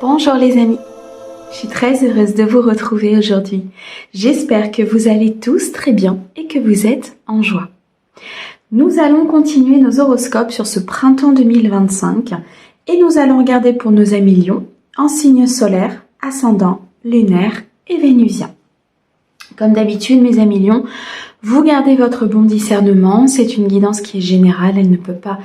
Bonjour les amis, je suis très heureuse de vous retrouver aujourd'hui. J'espère que vous allez tous très bien et que vous êtes en joie. Nous allons continuer nos horoscopes sur ce printemps 2025 et nous allons regarder pour nos amis Lions en signe solaire, ascendant, lunaire et vénusien. Comme d'habitude mes amis Lions, vous gardez votre bon discernement, c'est une guidance qui est générale, elle ne peut pas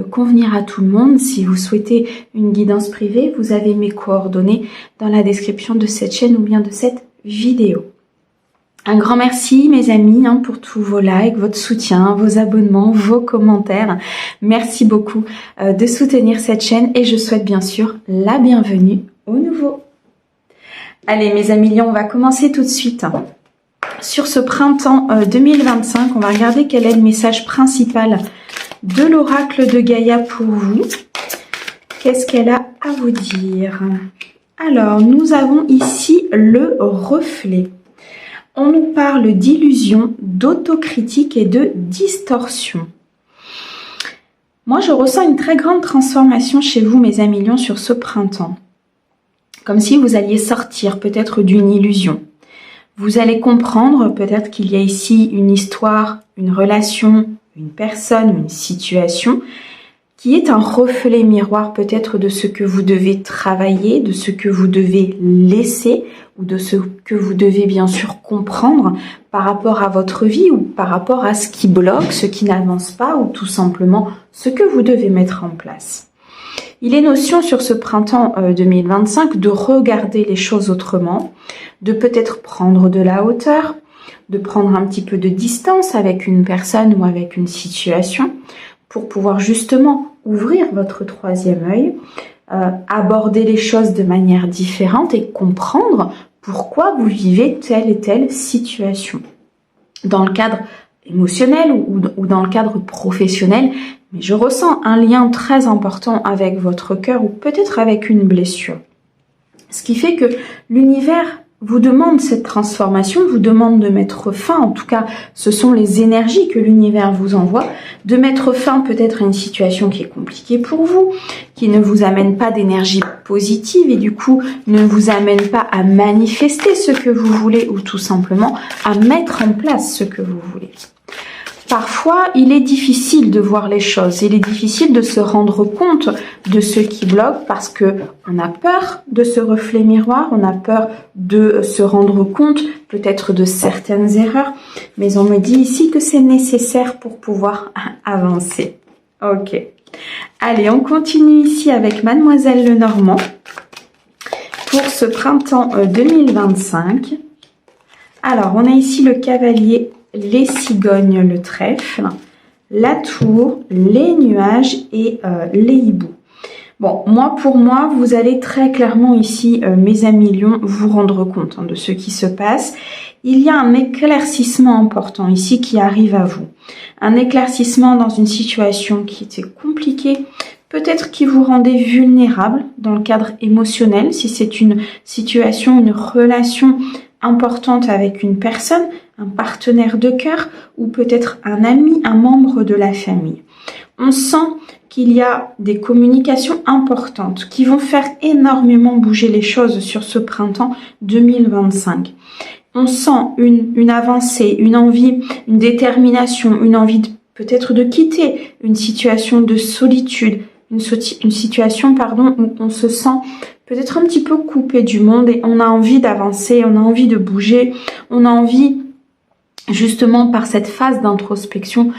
convenir à tout le monde. Si vous souhaitez une guidance privée, vous avez mes coordonnées dans la description de cette chaîne ou bien de cette vidéo. Un grand merci mes amis pour tous vos likes, votre soutien, vos abonnements, vos commentaires. Merci beaucoup de soutenir cette chaîne et je souhaite bien sûr la bienvenue aux nouveaux. Allez mes amis Lions, on va commencer tout de suite. Sur ce printemps 2025, on va regarder quel est le message principal de l'oracle de Gaïa pour vous. Qu'est-ce qu'elle a à vous dire? Alors, nous avons ici le reflet. On nous parle d'illusion, d'autocritique et de distorsion. Moi, je ressens une très grande transformation chez vous, mes amis Lions, sur ce printemps. Comme si vous alliez sortir peut-être d'une illusion. Vous allez comprendre peut-être qu'il y a ici une histoire, une relation, une personne, une situation qui est un reflet miroir peut-être de ce que vous devez travailler, de ce que vous devez laisser ou de ce que vous devez bien sûr comprendre par rapport à votre vie ou par rapport à ce qui bloque, ce qui n'avance pas ou tout simplement ce que vous devez mettre en place. Il est notion sur ce printemps 2025 de regarder les choses autrement, de peut-être prendre de la hauteur, de prendre un petit peu de distance avec une personne ou avec une situation pour pouvoir justement ouvrir votre troisième œil, aborder les choses de manière différente et comprendre pourquoi vous vivez telle et telle situation. Dans le cadre émotionnel ou dans le cadre professionnel, mais je ressens un lien très important avec votre cœur ou peut-être avec une blessure. Ce qui fait que l'univers vous demande cette transformation, vous demande de mettre fin, en tout cas ce sont les énergies que l'univers vous envoie, de mettre fin peut-être à une situation qui est compliquée pour vous, qui ne vous amène pas d'énergie positive et du coup ne vous amène pas à manifester ce que vous voulez ou tout simplement à mettre en place ce que vous voulez. Parfois, il est difficile de voir les choses, il est difficile de se rendre compte de ce qui bloque parce que on a peur de ce reflet miroir, on a peur de se rendre compte peut-être de certaines erreurs, mais on me dit ici que c'est nécessaire pour pouvoir avancer. Ok. Allez, on continue ici avec Mademoiselle Lenormand pour ce printemps 2025. Alors, on a ici le cavalier, les cigognes, le trèfle, la tour, les nuages et les hiboux. Bon, pour moi, vous allez très clairement ici, mes amis Lions, vous rendre compte de ce qui se passe. Il y a un éclaircissement important ici qui arrive à vous. Un éclaircissement dans une situation qui était compliquée, peut-être qui vous rendait vulnérable dans le cadre émotionnel, si c'est une situation, une relation importante avec une personne, un partenaire de cœur ou peut-être un ami, un membre de la famille. On sent qu'il y a des communications importantes qui vont faire énormément bouger les choses sur ce printemps 2025. On sent une avancée, une envie, une détermination, une envie peut-être de quitter une situation de solitude, une situation où on se sent peut-être un petit peu coupé du monde et on a envie d'avancer, on a envie de bouger, on a envie justement par cette phase d'introspection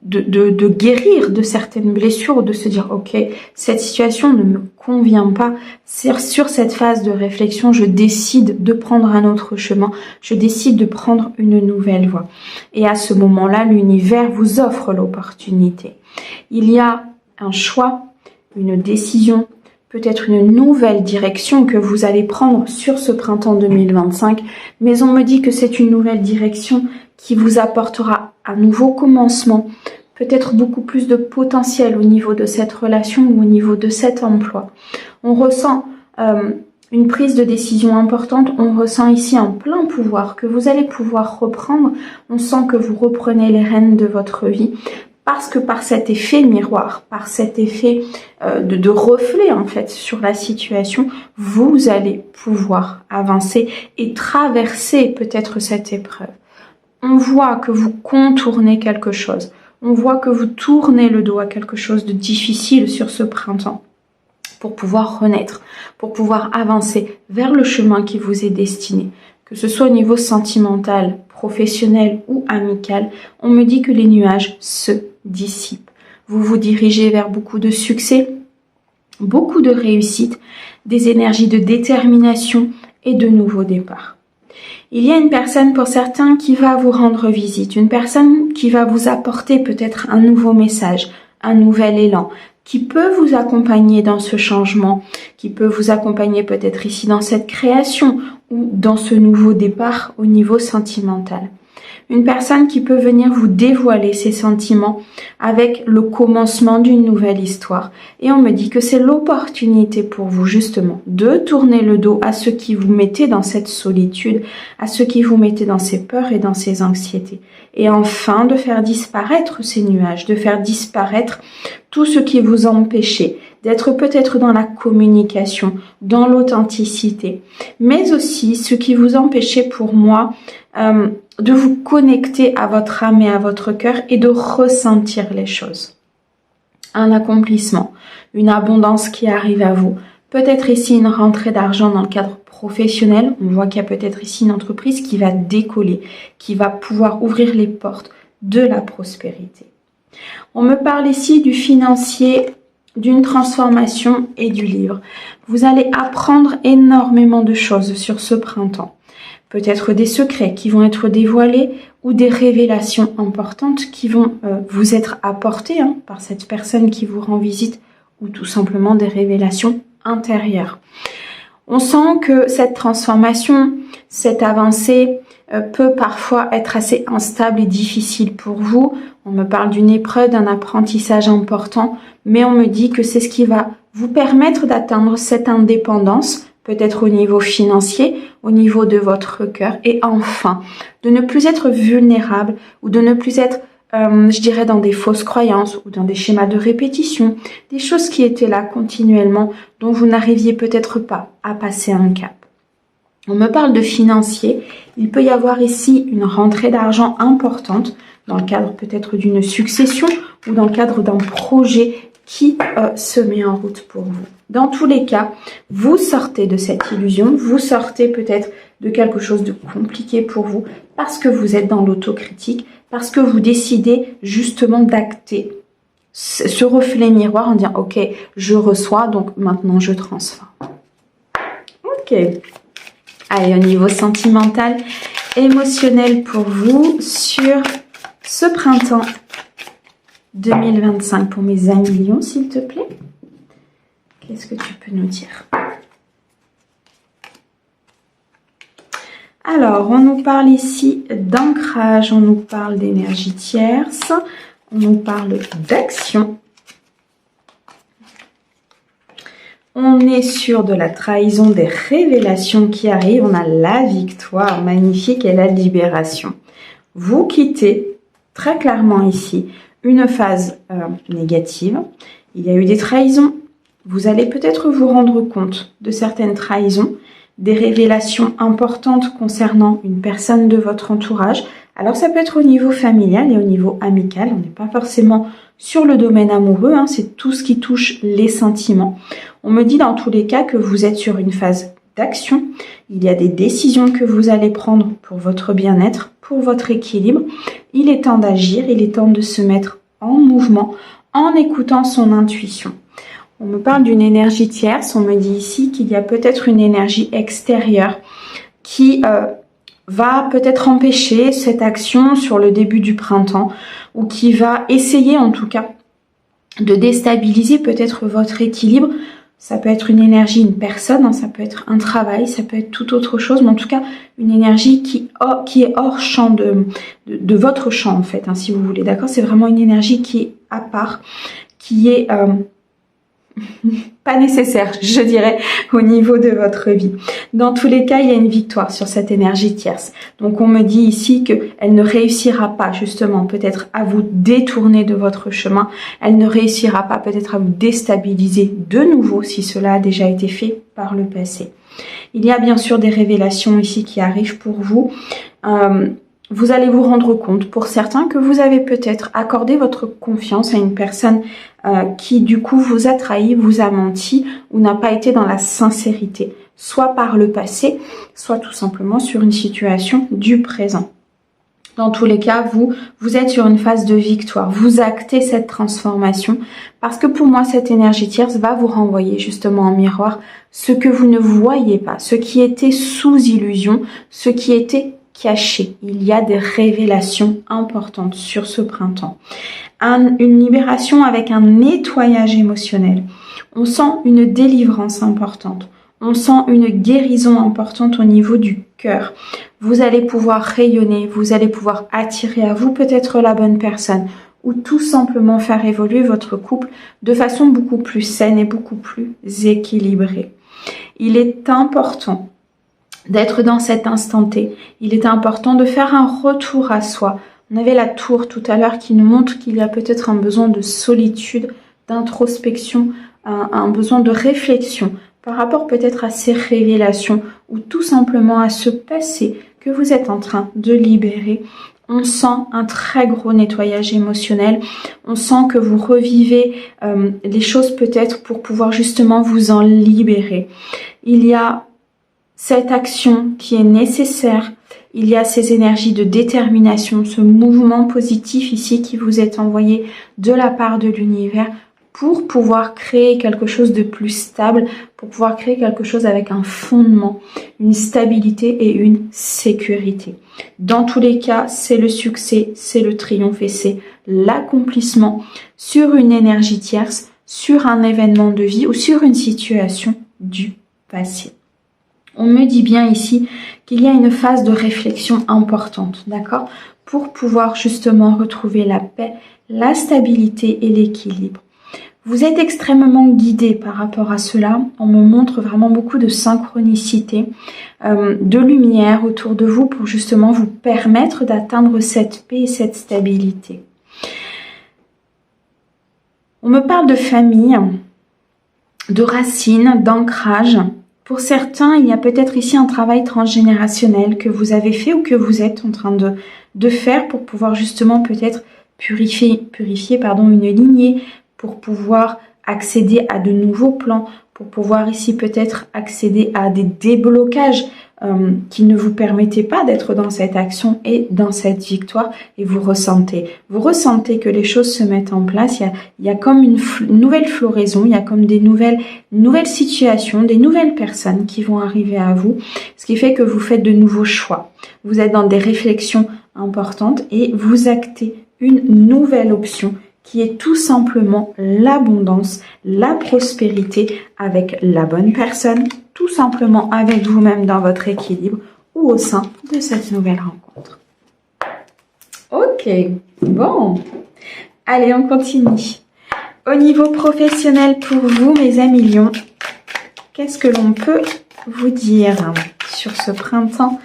de guérir de certaines blessures ou de se dire ok, cette situation ne me convient pas, sur cette phase de réflexion je décide de prendre un autre chemin, je décide de prendre une nouvelle voie et à ce moment-là l'univers vous offre l'opportunité. Il y a un choix, une décision, peut-être une nouvelle direction que vous allez prendre sur ce printemps 2025, mais on me dit que c'est une nouvelle direction qui vous apportera un nouveau commencement, peut-être beaucoup plus de potentiel au niveau de cette relation ou au niveau de cet emploi. On ressent une prise de décision importante, on ressent ici un plein pouvoir que vous allez pouvoir reprendre, on sent que vous reprenez les rênes de votre vie, parce que par cet effet miroir, par cet effet de reflet en fait sur la situation, vous allez pouvoir avancer et traverser peut-être cette épreuve. On voit que vous contournez quelque chose, on voit que vous tournez le dos à quelque chose de difficile sur ce printemps pour pouvoir renaître, pour pouvoir avancer vers le chemin qui vous est destiné. Que ce soit au niveau sentimental, professionnel ou amical, on me dit que les nuages se dissipent. Vous vous dirigez vers beaucoup de succès, beaucoup de réussite, des énergies de détermination et de nouveaux départs. Il y a une personne pour certains qui va vous rendre visite, une personne qui va vous apporter peut-être un nouveau message, un nouvel élan, qui peut vous accompagner dans ce changement, qui peut vous accompagner peut-être ici dans cette création ou dans ce nouveau départ au niveau sentimental. Une personne qui peut venir vous dévoiler ses sentiments avec le commencement d'une nouvelle histoire. Et on me dit que c'est l'opportunité pour vous justement de tourner le dos à ceux qui vous mettaient dans cette solitude, à ceux qui vous mettaient dans ces peurs et dans ces anxiétés. Et enfin de faire disparaître ces nuages, de faire disparaître tout ce qui vous empêchait d'être peut-être dans la communication, dans l'authenticité, mais aussi ce qui vous empêchait pour moi de vous connecter à votre âme et à votre cœur et de ressentir les choses. Un accomplissement, une abondance qui arrive à vous, peut-être ici une rentrée d'argent dans le cadre professionnel, on voit qu'il y a peut-être ici une entreprise qui va décoller, qui va pouvoir ouvrir les portes de la prospérité. On me parle ici du financier, d'une transformation et du livre. Vous allez apprendre énormément de choses sur ce printemps. Peut-être des secrets qui vont être dévoilés ou des révélations importantes qui vont vous être apportées par cette personne qui vous rend visite ou tout simplement des révélations intérieures. On sent que cette transformation, cette avancée peut parfois être assez instable et difficile pour vous. On me parle d'une épreuve, d'un apprentissage important, mais on me dit que c'est ce qui va vous permettre d'atteindre cette indépendance, peut-être au niveau financier, au niveau de votre cœur, et enfin, de ne plus être vulnérable ou de ne plus être, je dirais, dans des fausses croyances ou dans des schémas de répétition, des choses qui étaient là continuellement, dont vous n'arriviez peut-être pas à passer un cap. On me parle de financier, il peut y avoir ici une rentrée d'argent importante, dans le cadre peut-être d'une succession ou dans le cadre d'un projet qui se met en route pour vous. Dans tous les cas, vous sortez de cette illusion, vous sortez peut-être de quelque chose de compliqué pour vous parce que vous êtes dans l'autocritique, parce que vous décidez justement d'acter ce reflet miroir en disant « Ok, je reçois, donc maintenant je transforme. » Ok. Allez, au niveau sentimental, émotionnel pour vous sur ce printemps 2025 pour mes amis lions, s'il te plaît. Qu'est-ce que tu peux nous dire? Alors, on nous parle ici d'ancrage, on nous parle d'énergie tierce, on nous parle d'action. On est sur de la trahison, des révélations qui arrivent. On a la victoire magnifique et la libération. Vous quittez très clairement ici une phase négative. Il y a eu des trahisons. Vous allez peut-être vous rendre compte de certaines trahisons, des révélations importantes concernant une personne de votre entourage. Alors ça peut être au niveau familial et au niveau amical. On n'est pas forcément sur le domaine amoureux, c'est tout ce qui touche les sentiments. On me dit dans tous les cas que vous êtes sur une phase d'action. Il y a des décisions que vous allez prendre pour votre bien-être, pour votre équilibre. Il est temps d'agir, il est temps de se mettre en mouvement en écoutant son intuition. On me parle d'une énergie tierce, on me dit ici qu'il y a peut-être une énergie extérieure qui va peut-être empêcher cette action sur le début du printemps ou qui va essayer en tout cas de déstabiliser peut-être votre équilibre. Ça peut être une énergie, une personne, ça peut être un travail, ça peut être toute autre chose, mais en tout cas une énergie qui est hors champ de votre champ en fait, si vous voulez, d'accord? C'est vraiment une énergie qui est à part, qui est pas nécessaire, je dirais, au niveau de votre vie. Dans tous les cas, il y a une victoire sur cette énergie tierce. Donc, on me dit ici qu'elle ne réussira pas, justement, peut-être à vous détourner de votre chemin. Elle ne réussira pas, peut-être, à vous déstabiliser de nouveau, si cela a déjà été fait par le passé. Il y a bien sûr des révélations ici qui arrivent pour vous. Vous allez vous rendre compte, pour certains, que vous avez peut-être accordé votre confiance à une personne qui, du coup, vous a trahi, vous a menti ou n'a pas été dans la sincérité, soit par le passé, soit tout simplement sur une situation du présent. Dans tous les cas, vous êtes sur une phase de victoire. Vous actez cette transformation parce que pour moi, cette énergie tierce va vous renvoyer justement en miroir ce que vous ne voyez pas, ce qui était sous illusion, ce qui était caché. Il y a des révélations importantes sur ce printemps. Une libération avec un nettoyage émotionnel. On sent une délivrance importante. On sent une guérison importante au niveau du cœur. Vous allez pouvoir rayonner, vous allez pouvoir attirer à vous peut-être la bonne personne ou tout simplement faire évoluer votre couple de façon beaucoup plus saine et beaucoup plus équilibrée. Il est important d'être dans cet instant T. Il est important de faire un retour à soi. On avait la tour tout à l'heure qui nous montre qu'il y a peut-être un besoin de solitude, d'introspection, un besoin de réflexion par rapport peut-être à ces révélations ou tout simplement à ce passé que vous êtes en train de libérer. On sent un très gros nettoyage émotionnel. On sent que vous revivez les choses peut-être pour pouvoir justement vous en libérer. Il y a cette action qui est nécessaire. Il y a ces énergies de détermination, ce mouvement positif ici qui vous est envoyé de la part de l'univers pour pouvoir créer quelque chose de plus stable, pour pouvoir créer quelque chose avec un fondement, une stabilité et une sécurité. Dans tous les cas, c'est le succès, c'est le triomphe et c'est l'accomplissement sur une énergie tierce, sur un événement de vie ou sur une situation du passé. On me dit bien ici qu'il y a une phase de réflexion importante, d'accord, pour pouvoir justement retrouver la paix, la stabilité et l'équilibre. Vous êtes extrêmement guidé par rapport à cela. On me montre vraiment beaucoup de synchronicité, de lumière autour de vous pour justement vous permettre d'atteindre cette paix et cette stabilité. On me parle de famille, de racines, d'ancrage. Pour certains, il y a peut-être ici un travail transgénérationnel que vous avez fait ou que vous êtes en train de faire pour pouvoir justement peut-être purifier une lignée, pour pouvoir accéder à de nouveaux plans, pour pouvoir ici peut-être accéder à des déblocages qui ne vous permettaient pas d'être dans cette action et dans cette victoire, et vous ressentez que les choses se mettent en place. Il y a comme une nouvelle floraison, il y a comme des nouvelles situations, des nouvelles personnes qui vont arriver à vous, ce qui fait que vous faites de nouveaux choix. Vous êtes dans des réflexions importantes et vous actez une nouvelle option qui est tout simplement l'abondance, la prospérité avec la bonne personne, tout simplement avec vous-même dans votre équilibre ou au sein de cette nouvelle rencontre. Ok, bon, allez, on continue. Au niveau professionnel pour vous, mes amis lions, qu'est-ce que l'on peut vous dire sur ce printemps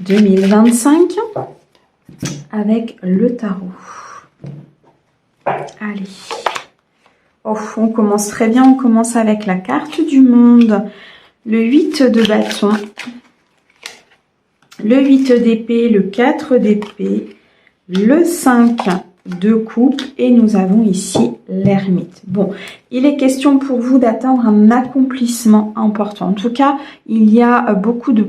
2025 avec le tarot? Allez, on commence très bien, on commence avec la carte du monde, le 8 de bâton, le 8 d'épée, le 4 d'épée, le 5 de coupe et nous avons ici l'ermite. Bon, il est question pour vous d'atteindre un accomplissement important. En tout cas, il y a beaucoup de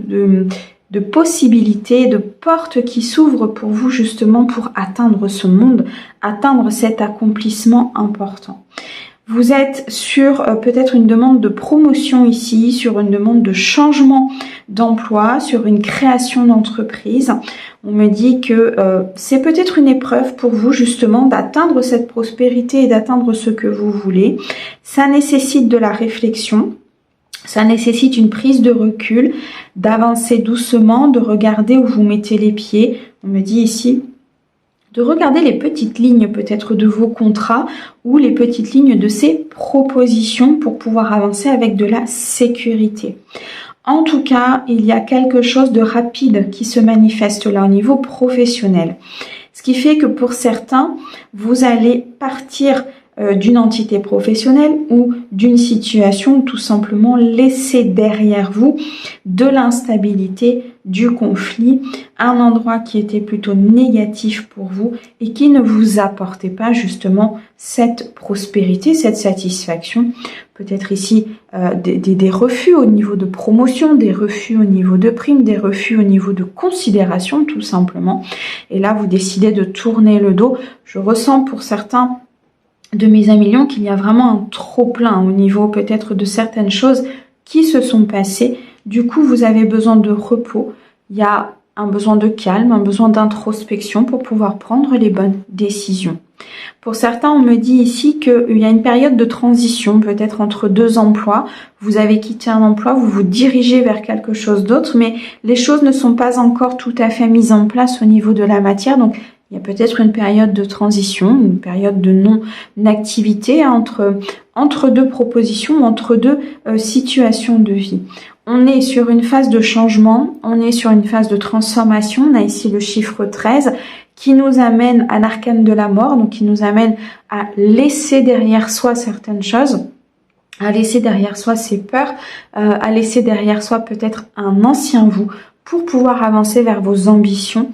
possibilités, de portes qui s'ouvrent pour vous justement pour atteindre ce monde, atteindre cet accomplissement important. Vous êtes sur peut-être une demande de promotion ici, sur une demande de changement d'emploi, sur une création d'entreprise. On me dit que c'est peut-être une épreuve pour vous justement d'atteindre cette prospérité et d'atteindre ce que vous voulez. Ça nécessite de la réflexion. Ça nécessite une prise de recul, d'avancer doucement, de regarder où vous mettez les pieds. On me dit ici de regarder les petites lignes peut-être de vos contrats ou les petites lignes de ces propositions pour pouvoir avancer avec de la sécurité. En tout cas, il y a quelque chose de rapide qui se manifeste là au niveau professionnel. Ce qui fait que pour certains, vous allez partir d'une entité professionnelle ou d'une situation ou tout simplement laisser derrière vous de l'instabilité, du conflit, un endroit qui était plutôt négatif pour vous et qui ne vous apportait pas justement cette prospérité, cette satisfaction. Peut-être ici des refus au niveau de promotion, des refus au niveau de primes, des refus au niveau de considération tout simplement. Et là, vous décidez de tourner le dos. Je ressens pour certains de mes amis lions qu'il y a vraiment un trop-plein au niveau peut-être de certaines choses qui se sont passées. Du coup, vous avez besoin de repos. Il y a un besoin de calme, un besoin d'introspection pour pouvoir prendre les bonnes décisions. Pour certains, on me dit ici qu'il y a une période de transition, peut-être entre deux emplois. Vous avez quitté un emploi, vous vous dirigez vers quelque chose d'autre, mais les choses ne sont pas encore tout à fait mises en place au niveau de la matière. Donc, il y a peut-être une période de transition, une période de non-activité entre deux propositions, entre deux situations de vie. On est sur une phase de changement, on est sur une phase de transformation. On a ici le chiffre 13 qui nous amène à l'arcane de la mort, donc qui nous amène à laisser derrière soi certaines choses, à laisser derrière soi ses peurs, à laisser derrière soi peut-être un ancien vous pour pouvoir avancer vers vos ambitions.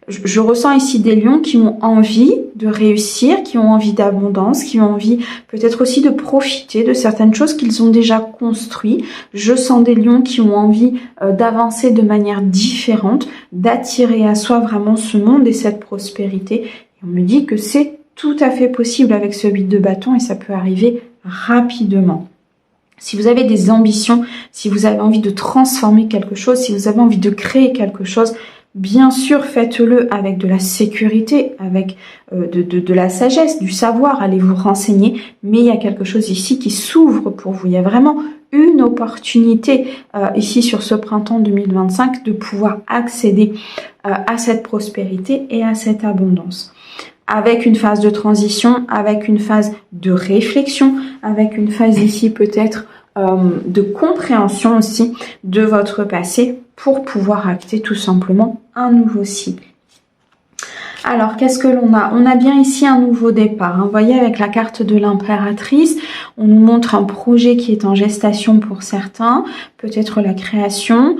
Je ressens ici des lions qui ont envie de réussir, qui ont envie d'abondance, qui ont envie peut-être aussi de profiter de certaines choses qu'ils ont déjà construites. Je sens des lions qui ont envie d'avancer de manière différente, d'attirer à soi vraiment ce monde et cette prospérité. Et on me dit que c'est tout à fait possible avec ce 8 de bâton et ça peut arriver rapidement. Si vous avez des ambitions, si vous avez envie de transformer quelque chose, si vous avez envie de créer quelque chose, bien sûr, faites-le avec de la sécurité, avec de la sagesse, du savoir, allez vous renseigner, mais il y a quelque chose ici qui s'ouvre pour vous. Il y a vraiment une opportunité ici sur ce printemps 2025 de pouvoir accéder à cette prospérité et à cette abondance. Avec une phase de transition, avec une phase de réflexion, avec une phase ici peut-être de compréhension aussi de votre passé pour pouvoir acter tout simplement un nouveau cycle. Alors, qu'est-ce que l'on a? On a bien ici un nouveau départ. Vous voyez, avec la carte de l'impératrice, on nous montre un projet qui est en gestation pour certains, peut-être la création.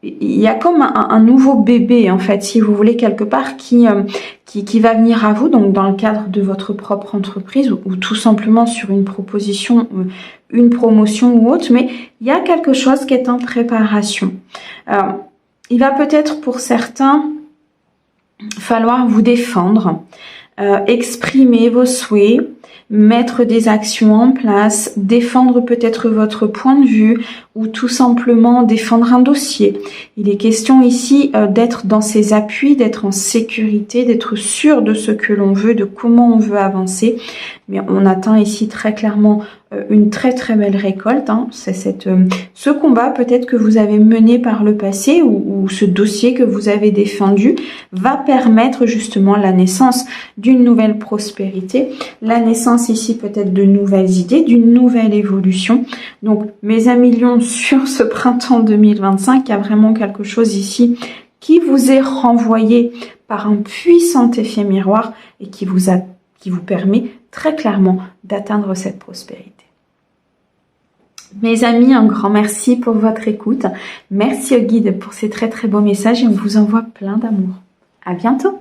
Il y a comme un nouveau bébé, en fait, si vous voulez, quelque part, qui va venir à vous, donc dans le cadre de votre propre entreprise ou tout simplement sur une proposition, une promotion ou autre, mais il y a quelque chose qui est en préparation. Il va peut-être pour certains falloir vous défendre, exprimer vos souhaits, mettre des actions en place, défendre peut-être votre point de vue ou tout simplement défendre un dossier. Il est question ici d'être dans ses appuis, d'être en sécurité, d'être sûr de ce que l'on veut, de comment on veut avancer. Mais on atteint ici très clairement une très très belle récolte. C'est ce combat peut-être que vous avez mené par le passé ou ce dossier que vous avez défendu va permettre justement la naissance d'une nouvelle prospérité, la naissance ici peut-être de nouvelles idées, d'une nouvelle évolution. Donc mes amis lions, sur ce printemps 2025, il y a vraiment quelque chose ici qui vous est renvoyé par un puissant effet miroir et qui vous permet très clairement d'atteindre cette prospérité. Mes amis, un grand merci pour votre écoute. Merci au guide pour ces très très beaux messages et on vous envoie plein d'amour. À bientôt!